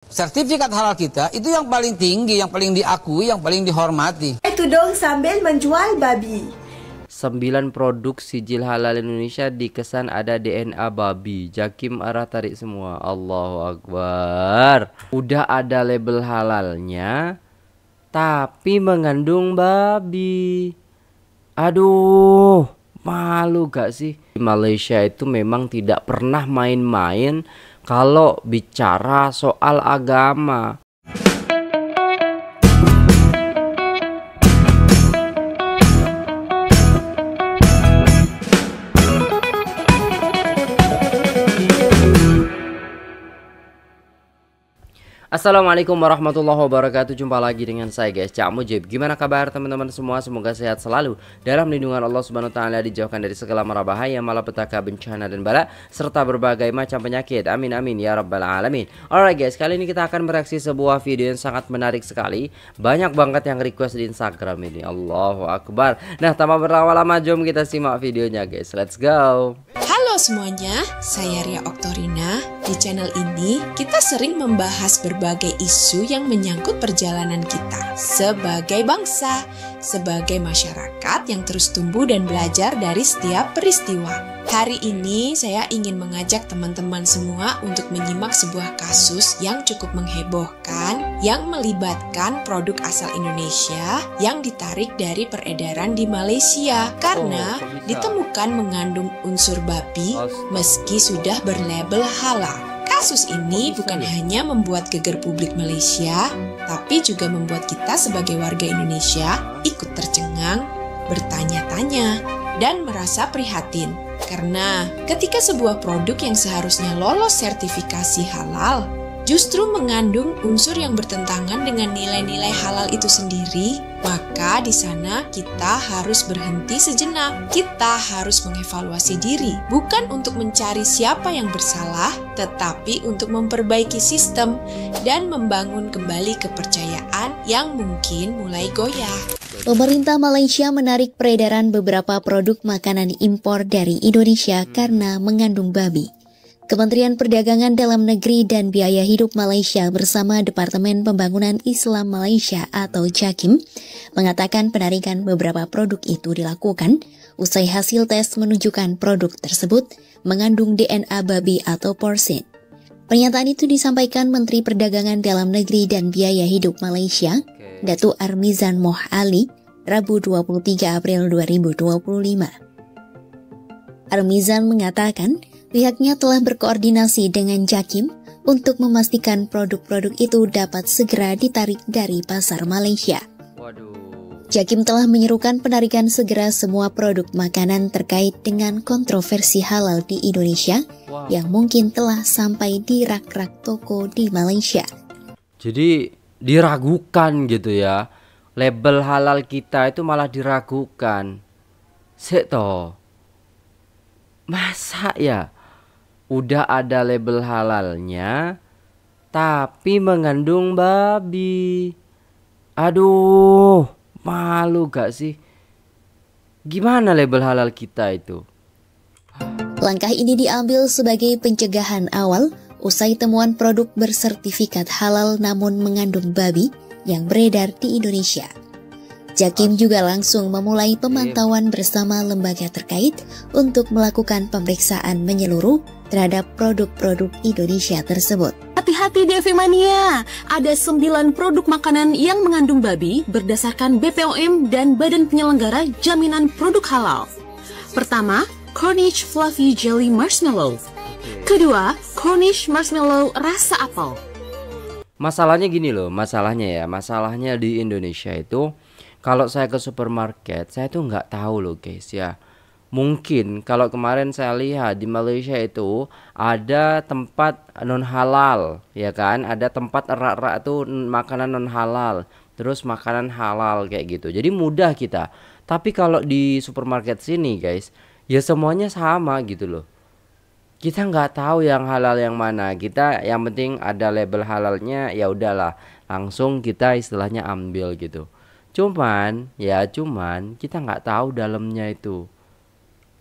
Sertifikat halal kita itu yang paling tinggi, yang paling diakui, yang paling dihormati. Itu dong sambil menjual babi. 9 produk sijil halal Indonesia dikesan ada DNA babi. Jakim arah tarik semua. Allahu Akbar. Udah ada label halalnya, tapi mengandung babi. Aduh, malu gak sih? Malaysia itu memang tidak pernah main-main kalau bicara soal agama. Assalamualaikum warahmatullahi wabarakatuh. Jumpa lagi dengan saya guys, Cak Mujib. Gimana kabar teman-teman semua? Semoga sehat selalu dalam lindungan Allah Subhanahu wa taala, dijauhkan dari segala mara bahaya, malapetaka, bencana dan bala serta berbagai macam penyakit. Amin amin ya rabbal alamin. Alright guys, kali ini kita akan mereaksi sebuah video yang sangat menarik sekali. Banyak banget yang request di Instagram ini. Allahu Akbar. Nah, tanpa berlama-lama jom kita simak videonya guys. Let's go. Halo semuanya, saya Ria Oktorina. Di channel ini kita sering membahas berbagai isu yang menyangkut perjalanan kita sebagai bangsa, sebagai masyarakat yang terus tumbuh dan belajar dari setiap peristiwa. Hari ini saya ingin mengajak teman-teman semua untuk menyimak sebuah kasus yang cukup menghebohkan yang melibatkan produk asal Indonesia yang ditarik dari peredaran di Malaysia karena ditemukan mengandung unsur babi meski sudah berlabel halal. Kasus ini bukan hanya membuat geger publik Malaysia, tapi juga membuat kita sebagai warga Indonesia ikut tercengang, bertanya-tanya, dan merasa prihatin. Karena ketika sebuah produk yang seharusnya lolos sertifikasi halal justru mengandung unsur yang bertentangan dengan nilai-nilai halal itu sendiri, maka di sana kita harus berhenti sejenak. Kita harus mengevaluasi diri, bukan untuk mencari siapa yang bersalah, tetapi untuk memperbaiki sistem dan membangun kembali kepercayaan yang mungkin mulai goyah. Pemerintah Malaysia menarik peredaran beberapa produk makanan impor dari Indonesia karena mengandung babi. Kementerian Perdagangan Dalam Negeri dan Biaya Hidup Malaysia bersama Departemen Pembangunan Islam Malaysia atau JAKIM mengatakan penarikan beberapa produk itu dilakukan usai hasil tes menunjukkan produk tersebut mengandung DNA babi atau porcine. Pernyataan itu disampaikan Menteri Perdagangan Dalam Negeri dan Biaya Hidup Malaysia, Datuk Armizan Moh Ali, Rabu 23 April 2025. Armizan mengatakan pihaknya telah berkoordinasi dengan JAKIM untuk memastikan produk-produk itu dapat segera ditarik dari pasar Malaysia. JAKIM telah menyerukan penarikan segera semua produk makanan terkait dengan kontroversi halal di Indonesia yang mungkin telah sampai di rak-rak toko di Malaysia. Jadi diragukan gitu ya. Label halal kita itu malah diragukan. Seto. Masa ya? Udah ada label halalnya, tapi mengandung babi. Aduh, malu gak sih? Gimana label halal kita itu? Langkah ini diambil sebagai pencegahan awal usai temuan produk bersertifikat halal namun mengandung babi yang beredar di Indonesia. JAKIM juga langsung memulai pemantauan bersama lembaga terkait untuk melakukan pemeriksaan menyeluruh terhadap produk-produk Indonesia tersebut. Hati-hati DV Mania, ada 9 produk makanan yang mengandung babi berdasarkan BPOM dan Badan Penyelenggara Jaminan Produk Halal. Pertama, Cornish Fluffy Jelly Marshmallow. Kedua, Cornish Marshmallow rasa apel. Masalahnya gini loh, masalahnya di Indonesia itu kalau saya ke supermarket, saya tuh nggak tahu loh guys ya. Mungkin kalau kemarin saya lihat di Malaysia itu ada tempat non halal, ya kan? Ada tempat erak-erak itu makanan non halal, terus makanan halal kayak gitu. Jadi mudah kita. Tapi kalau di supermarket sini guys, ya semuanya sama gitu loh. Kita nggak tahu yang halal yang mana. Kita yang penting ada label halalnya, ya udahlah, langsung kita istilahnya ambil gitu. Cuman kita nggak tahu dalamnya itu.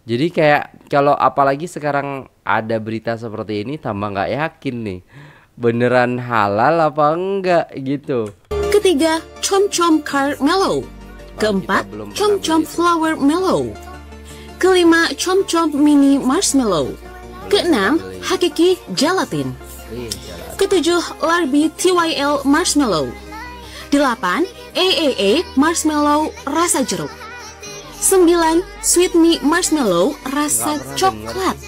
Jadi kayak kalau apalagi sekarang ada berita seperti ini tambah nggak yakin nih beneran halal apa enggak gitu. Ketiga, Chom Caramelo. Keempat, belum pernah Chom beli itu. Flower Mellow. Kelima, Chom Mini Marshmallow. Keenam, Hakiki Gelatin. Ketujuh, Larbi TYL Marshmallow. Delapan, AAA Marshmallow rasa jeruk. 9. Sweet Me Marshmallow rasa coklat.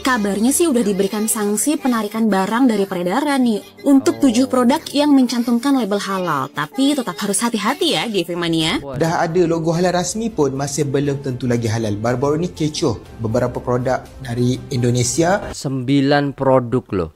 Kabarnya sih udah diberikan sanksi penarikan barang dari peredaran nih untuk 7 produk yang mencantumkan label halal. Tapi tetap harus hati-hati ya GV Mania. Dah ada logo halal rasmi pun masih belum tentu lagi halal. Baru-baru ni kecoh beberapa produk dari Indonesia. 9 produk loh.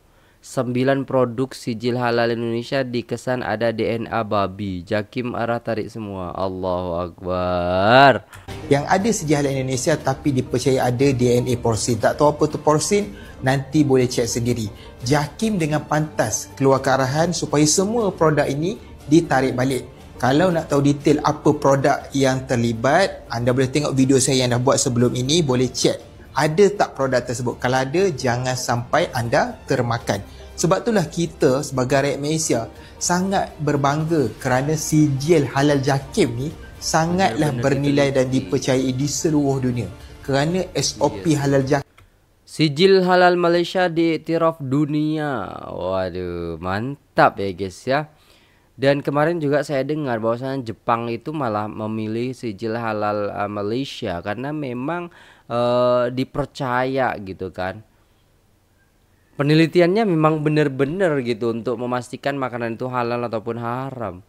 9 produk sijil halal Indonesia dikesan ada DNA babi. Jakim arah tarik semua. Allahu Akbar. Yang ada sijil halal Indonesia tapi dipercaya ada DNA porsin. Tak tahu apa tu porsin, nanti boleh cek sendiri. Jakim dengan pantas keluar ke arahan supaya semua produk ini ditarik balik. Kalau nak tahu detail apa produk yang terlibat, anda boleh tengok video saya yang dah buat sebelum ini, boleh cek. Ada tak produk tersebut? Kalau ada, jangan sampai anda termakan. Sebab itulah kita sebagai rakyat Malaysia sangat berbangga kerana sijil halal Jakim ni sangatlah bernilai dan dipercayai di seluruh dunia. Kerana SOP halal Jakim. Sijil halal Malaysia diiktiraf dunia. Waduh, mantap ya guys ya. Dan kemarin juga saya dengar bahwasanya Jepang itu malah memilih sijil halal Malaysia karena memang dipercaya gitu kan. Penelitiannya memang benar-benar gitu untuk memastikan makanan itu halal ataupun haram.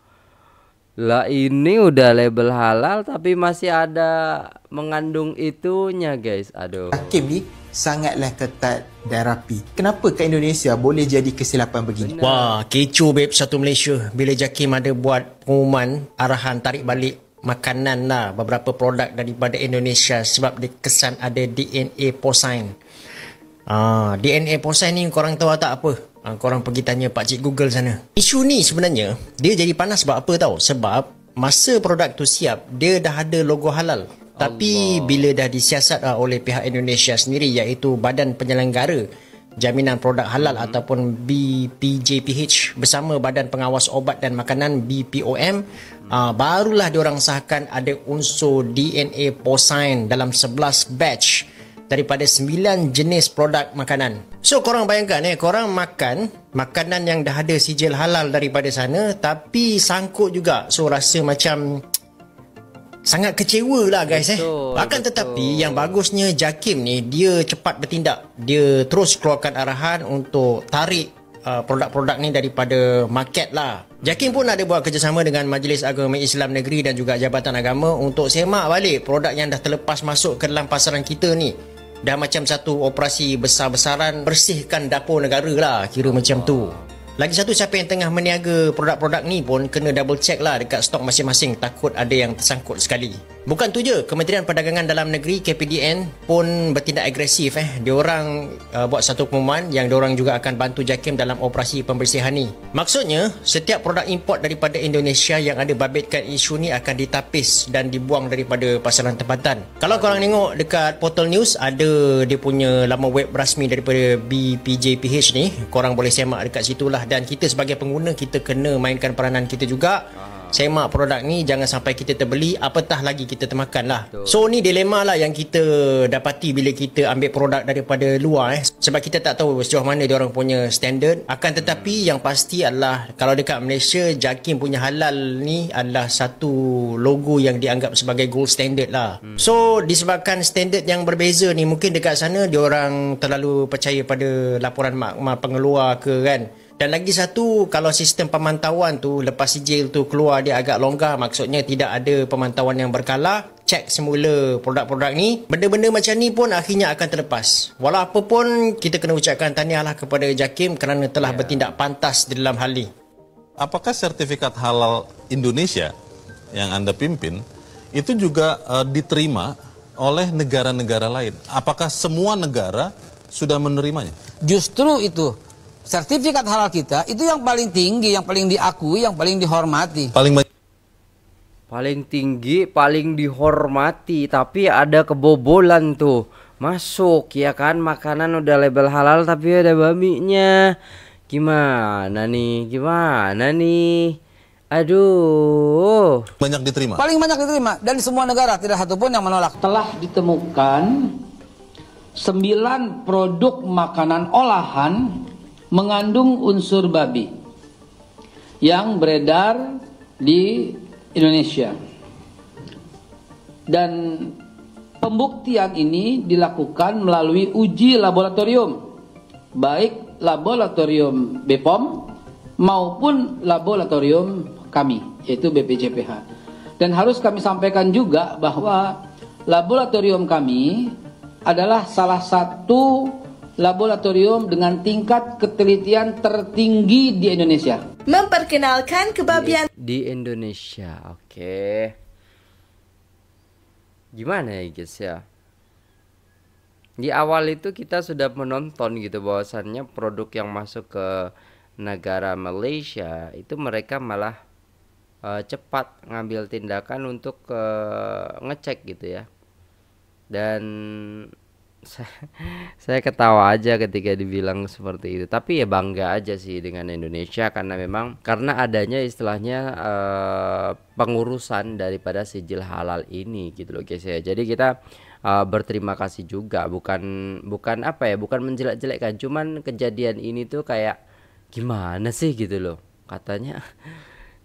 Lah ini udah label halal tapi masih ada mengandung itunya guys. Aduh. Jakim ni sangatlah ketat dan rapi. Kenapa kat Indonesia boleh jadi kesilapan begini? Wah, kecoh babe satu Malaysia. Bila Jakim ada buat pengumuman arahan tarik balik makanan lah beberapa produk daripada Indonesia sebab dia kesan ada DNA porcine. DNA porcine ni korang tahu tak apa? Korang pergi tanya pakcik Google sana. Isu ni sebenarnya dia jadi panas sebab apa tahu? Sebab masa produk tu siap, dia dah ada logo halal. Tapi bila dah disiasat oleh pihak Indonesia sendiri iaitu Badan Penyelenggara Jaminan Produk Halal ataupun BPJPH bersama Badan Pengawas Obat dan Makanan BPOM, barulah diorang sahkan ada unsur DNA porcine dalam 11 batch daripada 9 jenis produk makanan. So korang bayangkan korang makan makanan yang dah ada sijil halal daripada sana tapi sangkut juga. So rasa macam sangat kecewa lah guys. Akan tetapi yang bagusnya Jakim ni dia cepat bertindak. Dia terus keluarkan arahan untuk tarik produk-produk ni daripada market lah. Jakim pun ada buat kerjasama dengan Majlis Agama Islam Negeri dan juga Jabatan Agama untuk semak balik produk yang dah terlepas masuk ke dalam pasaran kita ni. Dah macam satu operasi besar-besaran bersihkan dapur negara lah, kira macam tu. Lagi satu, siapa yang tengah meniaga produk-produk ni pun kena double check lah dekat stok masing-masing, takut ada yang tersangkut sekali. Bukan tu je, Kementerian Perdagangan Dalam Negeri KPDN pun bertindak agresif. Diorang buat satu pengumuman yang diorang juga akan bantu Jakim dalam operasi pembersihan ni. Maksudnya, setiap produk import daripada Indonesia yang ada babitkan isu ni akan ditapis dan dibuang daripada pasaran tempatan. Kalau korang tengok dekat portal news, ada dia punya laman web rasmi daripada BPJPH ni. Korang boleh semak dekat situ lah. Dan kita sebagai pengguna, kita kena mainkan peranan kita juga. Semak produk ni, jangan sampai kita terbeli, apatah lagi kita termakan lah. So ni dilema lah yang kita dapati bila kita ambil produk daripada luar sebab kita tak tahu sejauh mana diorang punya standard. Akan tetapi yang pasti adalah kalau dekat Malaysia, Jakim punya halal ni adalah satu logo yang dianggap sebagai gold standard lah. So disebabkan standard yang berbeza ni, mungkin dekat sana diorang terlalu percaya pada laporan makmal pengeluar ke kan. Dan lagi satu, kalau sistem pemantauan tu lepas sijil tu keluar dia agak longgar, maksudnya tidak ada pemantauan yang berkala, cek semula produk-produk ni, benda-benda macam ni pun akhirnya akan terlepas. Walau apa pun, kita kena ucapkan tahniahlah kepada Jakim kerana telah bertindak pantas di dalam hal ni. Apakah sertifikat halal Indonesia yang Anda pimpin itu juga diterima oleh negara-negara lain? Apakah semua negara sudah menerimanya? Justru itu, sertifikat halal kita itu yang paling tinggi, yang paling diakui, yang paling dihormati. Paling tinggi, paling dihormati, tapi ada kebobolan tuh. Masuk ya kan, makanan udah label halal tapi ada babinya. Gimana nih? Gimana nih? Aduh. Banyak diterima. Paling banyak diterima dan di semua negara tidak satupun yang menolak. Telah ditemukan 9 produk makanan olahan mengandung unsur babi yang beredar di Indonesia. Dan pembuktian ini dilakukan melalui uji laboratorium, baik laboratorium BPOM maupun laboratorium kami, yaitu BPJPH. Dan harus kami sampaikan juga bahwa laboratorium kami adalah salah satu laboratorium dengan tingkat ketelitian tertinggi di Indonesia. Memperkenalkan kebabian Di Indonesia, oke. Gimana ya guys ya? Di awal itu kita sudah menonton gitu bahwasannya produk yang masuk ke negara Malaysia itu mereka malah cepat ngambil tindakan untuk ngecek gitu ya. Dan saya ketawa aja ketika dibilang seperti itu. Tapi ya bangga aja sih dengan Indonesia karena memang karena adanya istilahnya pengurusan daripada sijil halal ini gitu loh guys ya. Jadi kita berterima kasih juga, bukan apa ya, bukan menjelek-jelekkan, cuman kejadian ini tuh kayak gimana sih gitu loh katanya.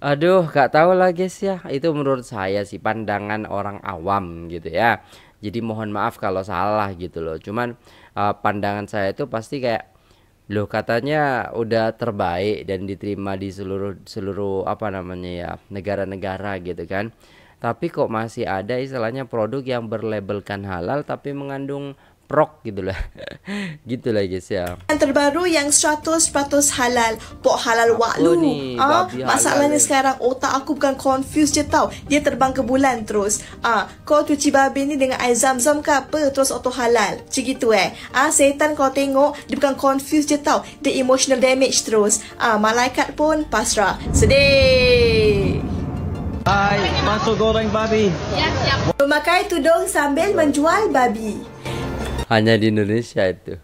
Aduh, gak tahu lah guys ya. Itu menurut saya sih pandangan orang awam gitu ya. Jadi mohon maaf kalau salah gitu loh. Cuman pandangan saya itu pasti kayak loh katanya udah terbaik dan diterima di seluruh apa namanya ya negara-negara gitu kan. Tapi kok masih ada istilahnya produk yang berlabelkan halal tapi mengandung prok gitu lah. Gitu lah guys ya. yang terbaru yang 100% halal, pok halal waklu. nih, babi halal Masalahnya ni. sekarang otak aku bukan confused je tau. Dia terbang ke bulan terus. Kau cuci babi ni dengan air zam-zam ke apa terus auto halal. Macam gitu setan kau tengok dia bukan confused je tau. Dia emotional damage terus. Malaikat pun pasrah. Sedih. Hai, masuk goreng babi. Memakai tudung sambil menjual babi. Hanya di Indonesia itu.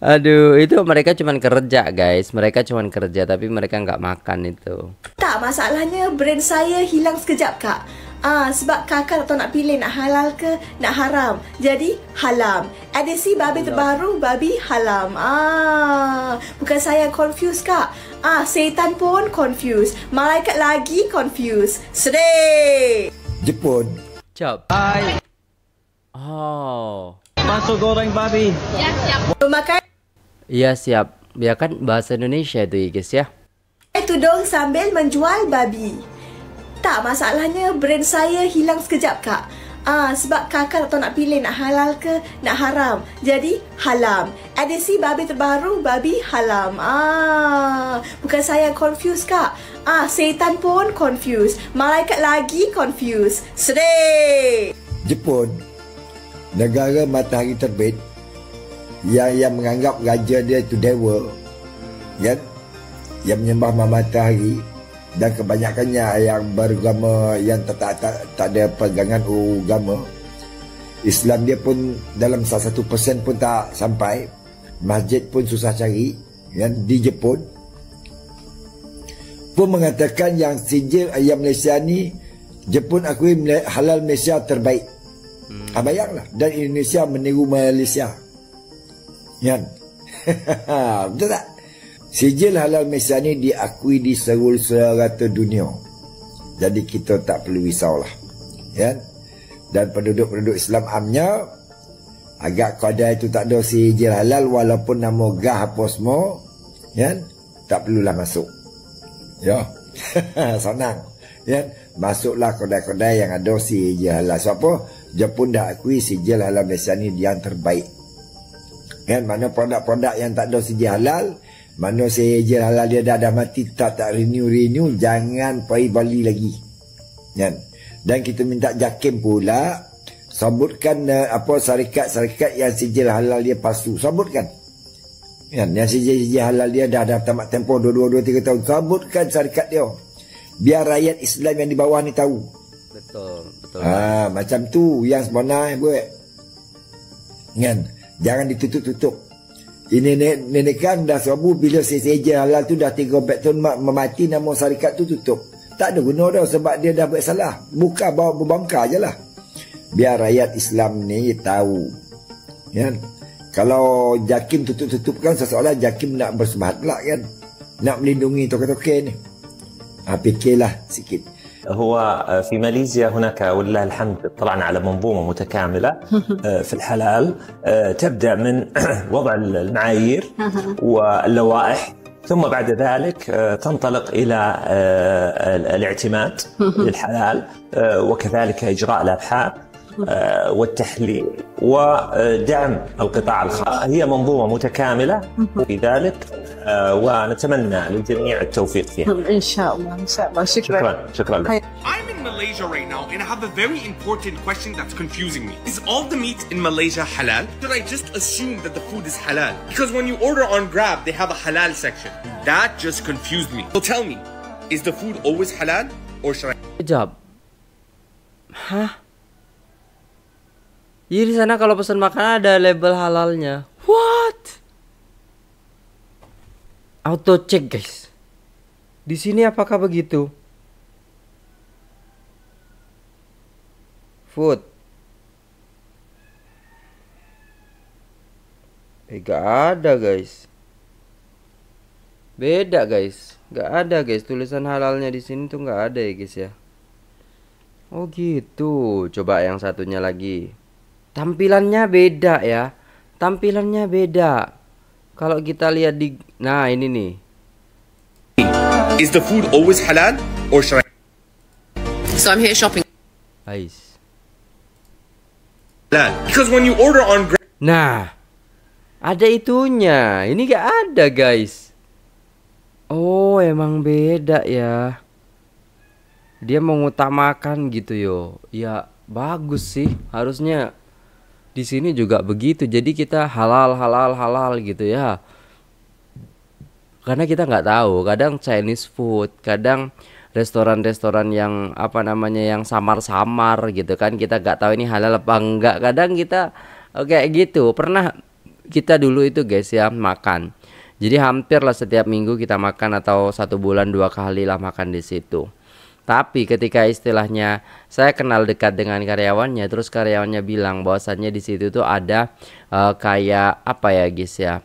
Aduh, itu mereka cuman kerja guys. Mereka cuman kerja tapi mereka nggak makan itu. Tak, masalahnya brand saya hilang sekejap kak. Sebab kakak tak tahu nak pilih nak halal ke nak haram. Jadi halam. Edisi babi terbaru babi halam. Bukan saya yang confused kak. Setan pun confused. Malaikat lagi confused. Sedih. Jepun. Cop. Hai, Oh. masuk goreng babi. Memakai Iya siap. Ya kan bahasa Indonesia itu ya guys ya. tudung sambil menjual babi. Tak, masalahnya brand saya hilang sekejap kak. Sebab kakak tak tahu nak pilih nak halal ke nak haram. Jadi halam. Edisi babi terbaru babi halam. Bukan saya yang confused kak. Setan pun confused. Malaikat lagi confused. Sedih. Jepun, negara matahari terbit yang menganggap raja dia itu dewa, kan? Yang menyembah matahari dan kebanyakannya yang beragama yang tak ada pegangan agama. Islam dia pun dalam 1% pun tak sampai. Masjid pun susah cari, kan? Di Jepun pun mengatakan yang sijil ayam Malaysia ni Jepun akui halal Malaysia terbaik. Bayanglah, dan Indonesia meniru Malaysia. Kan? Betul tak? Sijil halal Malaysia ni diakui di seluruh serata dunia. Jadi kita tak perlu risaulah. Kan? Dan penduduk-penduduk Islam amnya agak kedai itu tak ada sijil halal walaupun nama gah apa semua, kan? Tak perlulah masuk. Ya. Senang. Kan? Masuklah kedai-kedai yang ada sijil halal. Sebab apa? Jepun dah akui sijil halal Malaysia ni yang terbaik. Kan? Mana produk-produk yang tak ada sijil halal, mana sijil halal dia dah mati, tak renew, jangan pergi Bali lagi. Kan? Dan kita minta JAKIM pula sebutkan syarikat-syarikat yang sijil halal dia palsu. Sebutkan. Kan? Yang sijil halal dia dah tamat tempoh 2-3 tahun. Sebutkan syarikat dia. Biar rakyat Islam yang di bawah ni tahu. Betul. Macam tu yang sebenar buat. Kan? Jangan ditutup-tutup. Ini nenek kan dah suabu bila seja halal tu dah 3 tahun memati, nama syarikat tu tutup. Tak ada guna dah sebab dia dah buat salah. Buka bawa berbangka je lah. Biar rakyat Islam ni tahu. Ya. Kalau JAKIM tutup-tutup kan seseorang JAKIM nak bersemangat pula kan. Nak melindungi token-token ni. fikirlah sikit. هو في ماليزيا هناك ولله الحمد طلعنا على منظومة متكاملة في الحلال تبدأ من وضع المعايير واللوائح ثم بعد ذلك تنطلق إلى الاعتماد للحلال وكذلك إجراء الأبحاث والتحليل ودعم القطاع الخاص. هي منظومة متكاملة في ذلك ونتمنى للجميع التوفيق فيها. إن شاء الله إن شاء الله. شكرا لك. I'm in Malaysia right now and I have a very important question that's confusing me. Is all the meat in Malaysia halal? Should I just assume that the food is halal? Because when you order on Grab, they have a halal section. That just confused me. So tell me, is the food always halal or should I? Jawab. Hah? Jadi di sana kalau pesan makanan ada label halalnya. What? Auto check guys. Di sini apakah begitu? Food. Gak ada guys. Beda guys. Gak ada guys, tulisan halalnya di sini tuh gak ada ya guys ya. Oh gitu. Coba yang satunya lagi. Tampilannya beda ya. Tampilannya beda. Kalau kita lihat di, nah ini nih. Is the food always halal or should I? So I'm here shopping. Guys. Because when you order on Grab. Nah, ada itunya. Ini gak ada guys. Oh emang beda ya. Dia mengutamakan gitu yo. Ya bagus sih. Harusnya di sini juga begitu. Jadi kita halal gitu ya. Karena kita nggak tahu. Kadang Chinese food, kadang restoran-restoran yang apa namanya yang samar-samar gitu kan. Kita nggak tahu ini halal apa enggak. Kadang kita kayak gitu. Pernah kita dulu itu guys ya makan. Jadi hampir lah setiap minggu kita makan atau 1 bulan 2 kali lah makan di situ. Tapi ketika istilahnya saya kenal dekat dengan karyawannya, terus karyawannya bilang bahwasannya di situ tuh ada kayak apa ya guys ya,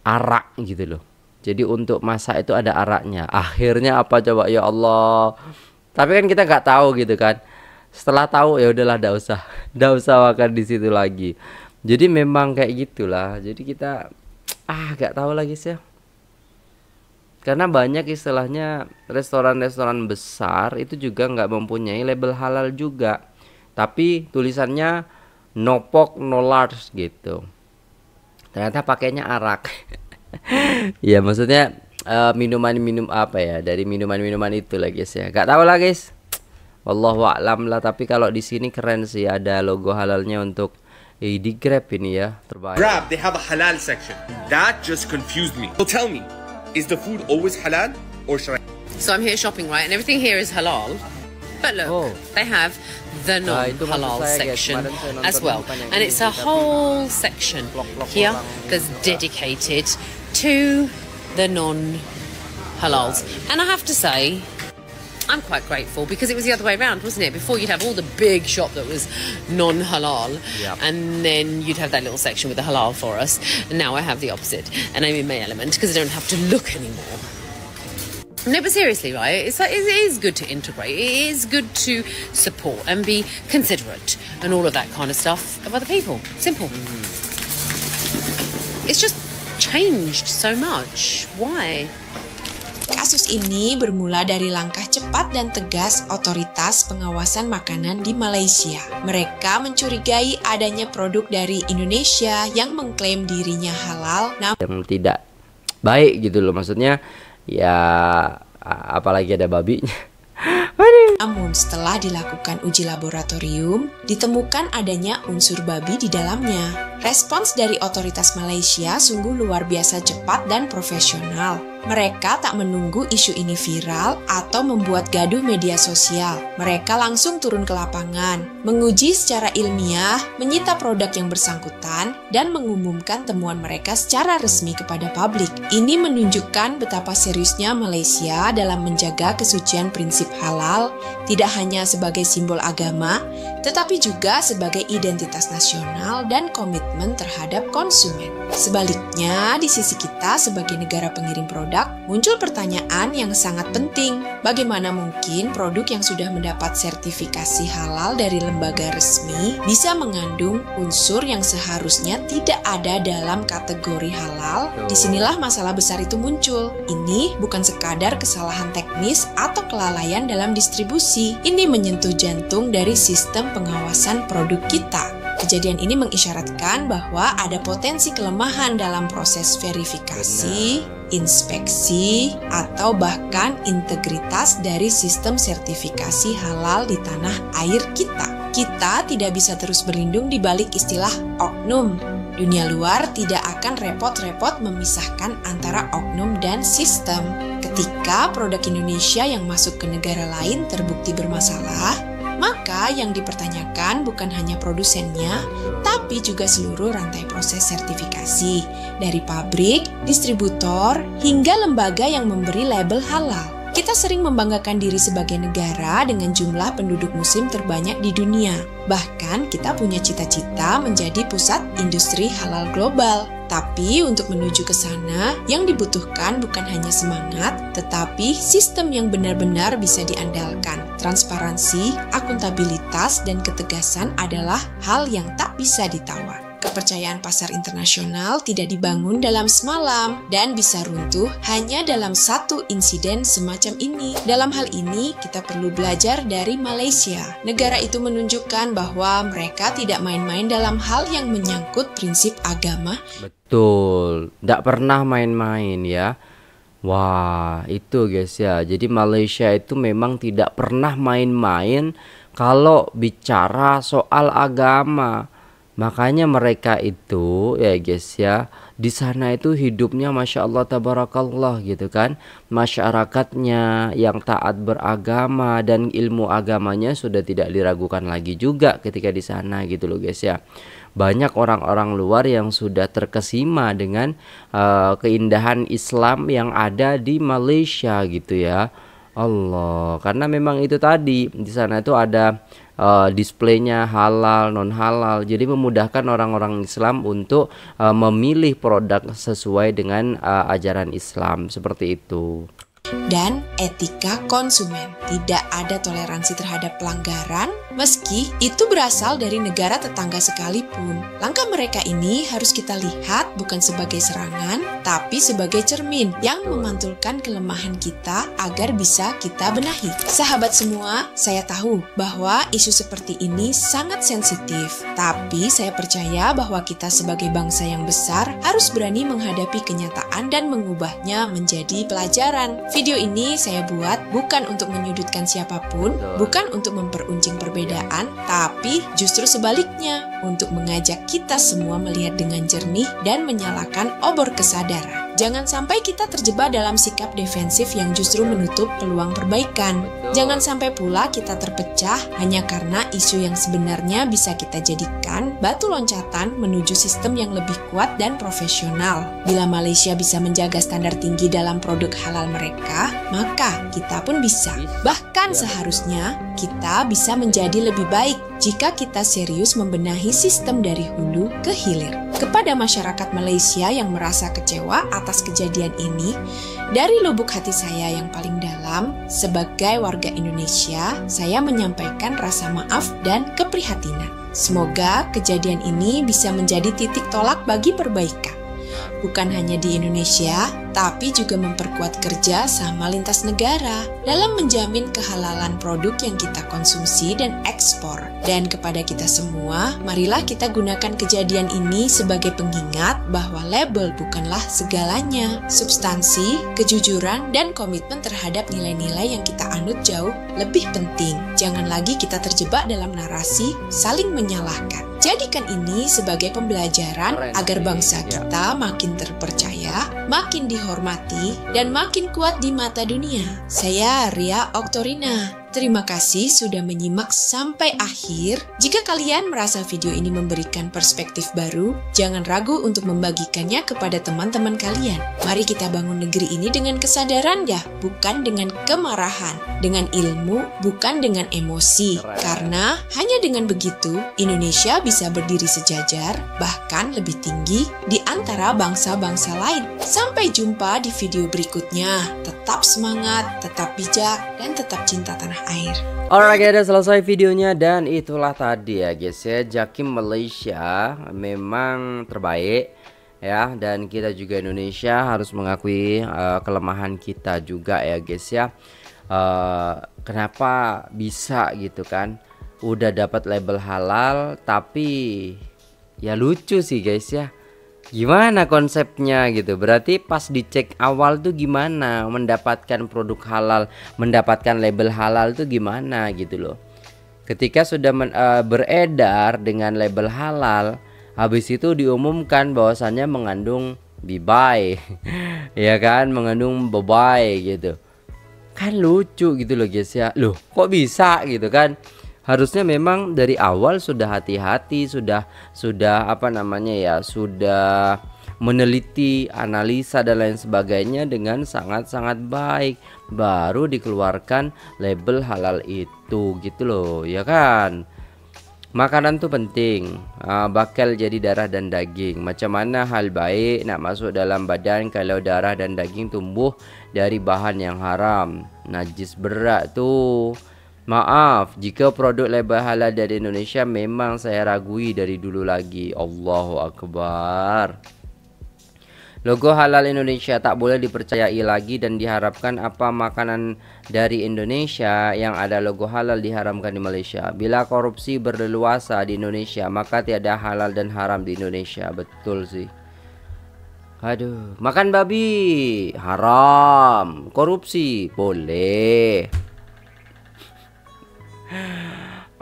arak gitu loh. Jadi untuk masak itu ada araknya. Akhirnya apa coba ya Allah. Tapi kan kita nggak tahu gitu kan. Setelah tahu ya udahlah, nggak usah makan di situ lagi. Jadi memang kayak gitulah. Jadi kita nggak tahu lagi sih ya. Karena banyak istilahnya restoran-restoran besar itu juga nggak mempunyai label halal juga. Tapi tulisannya no pork, no lard gitu. Ternyata pakainya arak. Ya maksudnya minuman apa ya, dari minuman-minuman itu lah guys ya. Gak tahu lah guys. Wallahu a'lam lah. Tapi kalau di sini keren sih, ada logo halalnya untuk di Grab ini ya, terbaik. Grab, they have a halal section. That just confused me. So tell me, is the food always halal or should I? So I'm here shopping, right? And everything here is halal. But look, they have the non-halal section as well. And it's a whole section here that's dedicated to the non-halals. And I have to say, I'm quite grateful because it was the other way around, wasn't it? Before you'd have all the big shop that was non-halal, and then you'd have that little section with the halal for us. And now I have the opposite, and I'm in my element because I don't have to look anymore. No, but seriously, right? It is good to integrate. It is good to support and be considerate and all of that kind of stuff of other people. Simple. It's just changed so much. Why? Kasus ini bermula dari langkah cepat dan tegas otoritas pengawasan makanan di Malaysia. Mereka mencurigai adanya produk dari Indonesia yang mengklaim dirinya halal, yang tidak baik gitu loh, maksudnya ya apalagi ada babinya. Namun setelah dilakukan uji laboratorium, ditemukan adanya unsur babi di dalamnya. Respons dari otoritas Malaysia sungguh luar biasa cepat dan profesional. Mereka tak menunggu isu ini viral atau membuat gaduh media sosial. Mereka langsung turun ke lapangan, menguji secara ilmiah, menyita produk yang bersangkutan, dan mengumumkan temuan mereka secara resmi kepada publik. Ini menunjukkan betapa seriusnya Malaysia dalam menjaga kesucian prinsip halal, tidak hanya sebagai simbol agama, tetapi juga sebagai identitas nasional dan komitmen terhadap konsumen. Sebaliknya, di sisi kita sebagai negara pengirim produk, muncul pertanyaan yang sangat penting. Bagaimana mungkin produk yang sudah mendapat sertifikasi halal dari lembaga resmi bisa mengandung unsur yang seharusnya tidak ada dalam kategori halal? Disinilah masalah besar itu muncul. Ini bukan sekadar kesalahan teknis atau kelalaian dalam distribusi. Ini menyentuh jantung dari sistem pengawasan produk kita. Kejadian ini mengisyaratkan bahwa ada potensi kelemahan dalam proses verifikasi, inspeksi, atau bahkan integritas dari sistem sertifikasi halal di tanah air kita. Kita tidak bisa terus berlindung di balik istilah oknum. Dunia luar tidak akan repot-repot memisahkan antara oknum dan sistem. Ketika produk Indonesia yang masuk ke negara lain terbukti bermasalah, maka yang dipertanyakan bukan hanya produsennya, tapi juga seluruh rantai proses sertifikasi, dari pabrik, distributor, hingga lembaga yang memberi label halal. Kita sering membanggakan diri sebagai negara dengan jumlah penduduk muslim terbanyak di dunia. Bahkan kita punya cita-cita menjadi pusat industri halal global. Tapi untuk menuju ke sana, yang dibutuhkan bukan hanya semangat, tetapi sistem yang benar-benar bisa diandalkan. Transparansi, akuntabilitas, dan ketegasan adalah hal yang tak bisa ditawar. Kepercayaan pasar internasional tidak dibangun dalam semalam dan bisa runtuh hanya dalam satu insiden semacam ini. Dalam hal ini, kita perlu belajar dari Malaysia. Negara itu menunjukkan bahwa mereka tidak main-main dalam hal yang menyangkut prinsip agama. Betul, tidak pernah main-main ya. Wah, itu guys ya. Jadi Malaysia itu memang tidak pernah main-main kalau bicara soal agama. Makanya mereka itu ya guys ya, di sana itu hidupnya Masya Allah tabarakallah gitu kan. Masyarakatnya yang taat beragama dan ilmu agamanya sudah tidak diragukan lagi juga ketika di sana gitu loh guys ya. Banyak orang-orang luar yang sudah terkesima dengan keindahan Islam yang ada di Malaysia gitu ya. Allah, karena memang itu tadi di sana itu ada displaynya halal, non halal, jadi memudahkan orang-orang Islam untuk memilih produk sesuai dengan ajaran Islam seperti itu. Dan etika konsumen, tidak ada toleransi terhadap pelanggaran meski itu berasal dari negara tetangga sekalipun. Langkah mereka ini harus kita lihat bukan sebagai serangan, tapi sebagai cermin yang memantulkan kelemahan kita agar bisa kita benahi. Sahabat semua, saya tahu bahwa isu seperti ini sangat sensitif, tapi saya percaya bahwa kita sebagai bangsa yang besar harus berani menghadapi kenyataan dan mengubahnya menjadi pelajaran. Video ini saya buat bukan untuk menyudutkan siapapun, bukan untuk memperuncing perbedaan, tapi justru sebaliknya, untuk mengajak kita semua melihat dengan jernih dan menyalakan obor kesadaran. Jangan sampai kita terjebak dalam sikap defensif yang justru menutup peluang perbaikan. Jangan sampai pula kita terpecah hanya karena isu yang sebenarnya bisa kita jadikan batu loncatan menuju sistem yang lebih kuat dan profesional. Bila Malaysia bisa menjaga standar tinggi dalam produk halal mereka, maka kita pun bisa. Bahkan seharusnya kita bisa menjadi lebih baik jika kita serius membenahi sistem dari hulu ke hilir. Kepada masyarakat Malaysia yang merasa kecewa atas kejadian ini, dari lubuk hati saya yang paling dalam, sebagai warga Indonesia, saya menyampaikan rasa maaf dan keprihatinan. Semoga kejadian ini bisa menjadi titik tolak bagi perbaikan. Bukan hanya di Indonesia, tapi juga memperkuat kerja sama lintas negara dalam menjamin kehalalan produk yang kita konsumsi dan ekspor. Dan kepada kita semua, marilah kita gunakan kejadian ini sebagai pengingat bahwa label bukanlah segalanya. Substansi, kejujuran, dan komitmen terhadap nilai-nilai yang kita anut jauh lebih penting. Jangan lagi kita terjebak dalam narasi saling menyalahkan. Jadikan ini sebagai pembelajaran agar bangsa kita makin terpercaya, makin dihormati, dan makin kuat di mata dunia. Saya Ria Oktorina. Terima kasih sudah menyimak sampai akhir. Jika kalian merasa video ini memberikan perspektif baru, jangan ragu untuk membagikannya kepada teman-teman kalian. Mari kita bangun negeri ini dengan kesadaran ya, bukan dengan kemarahan, dengan ilmu, bukan dengan emosi. Karena hanya dengan begitu, Indonesia bisa berdiri sejajar, bahkan lebih tinggi di antara bangsa-bangsa lain. Sampai jumpa di video berikutnya. Tetap semangat, tetap bijak, dan tetap cinta tanah air. Alright guys, udah selesai videonya dan itulah tadi ya guys ya, Jakim Malaysia memang terbaik ya, dan kita juga Indonesia harus mengakui kelemahan kita juga ya guys ya. Kenapa bisa gitu kan, udah dapat label halal tapi ya lucu sih guys ya. Gimana konsepnya gitu? Berarti pas dicek awal tuh gimana mendapatkan produk halal, mendapatkan label halal tuh gimana gitu loh. Ketika sudah beredar dengan label halal, habis itu diumumkan bahwasannya mengandung bibay ya kan, mengandung bebay gitu. Kan lucu gitu loh guys ya. Loh, kok bisa gitu kan? Harusnya memang dari awal sudah hati-hati, sudah apa namanya ya, sudah meneliti, analisa dan lain sebagainya dengan sangat-sangat baik, baru dikeluarkan label halal itu gitu loh ya kan. Makanan tuh penting, bakal jadi darah dan daging. Macam mana hal baik nak masuk dalam badan kalau darah dan daging tumbuh dari bahan yang haram, najis berat tuh. Maaf, jika produk label halal dari Indonesia memang saya ragui dari dulu lagi. Allahu Akbar. Logo halal Indonesia tak boleh dipercayai lagi dan diharapkan apa makanan dari Indonesia yang ada logo halal diharamkan di Malaysia. Bila korupsi berleluasa di Indonesia, maka tiada halal dan haram di Indonesia. Betul sih. Aduh, makan babi haram, korupsi boleh.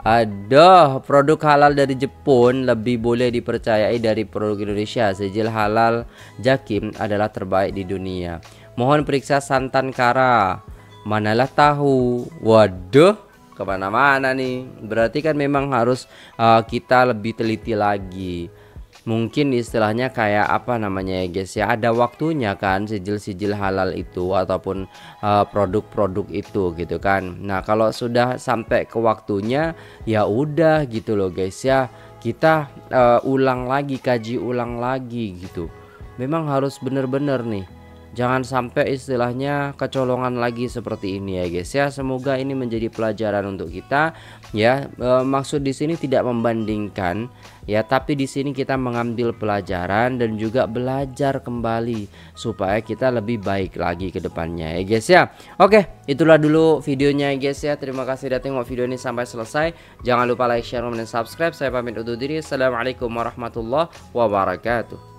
Aduh, produk halal dari Jepun lebih boleh dipercayai dari produk Indonesia. Sijil halal Jakim adalah terbaik di dunia. Mohon periksa santan kara, manalah tahu. Waduh, kemana-mana nih. Berarti kan memang harus kita lebih teliti lagi. Mungkin istilahnya kayak apa namanya ya guys ya, ada waktunya kan sijil-sijil halal itu ataupun produk-produk itu gitu kan. Nah kalau sudah sampai ke waktunya ya udah gitu loh guys ya, kita ulang lagi, kaji ulang lagi gitu. Memang harus bener-bener nih, jangan sampai istilahnya kecolongan lagi seperti ini ya guys ya. Semoga ini menjadi pelajaran untuk kita ya. Maksud di sini tidak membandingkan ya, tapi di sini kita mengambil pelajaran dan juga belajar kembali supaya kita lebih baik lagi ke depannya ya guys ya. Oke, itulah dulu videonya ya guys ya. Terima kasih sudah tengok video ini sampai selesai. Jangan lupa like, share, dan subscribe. Saya pamit undur diri. Assalamualaikum warahmatullahi wabarakatuh.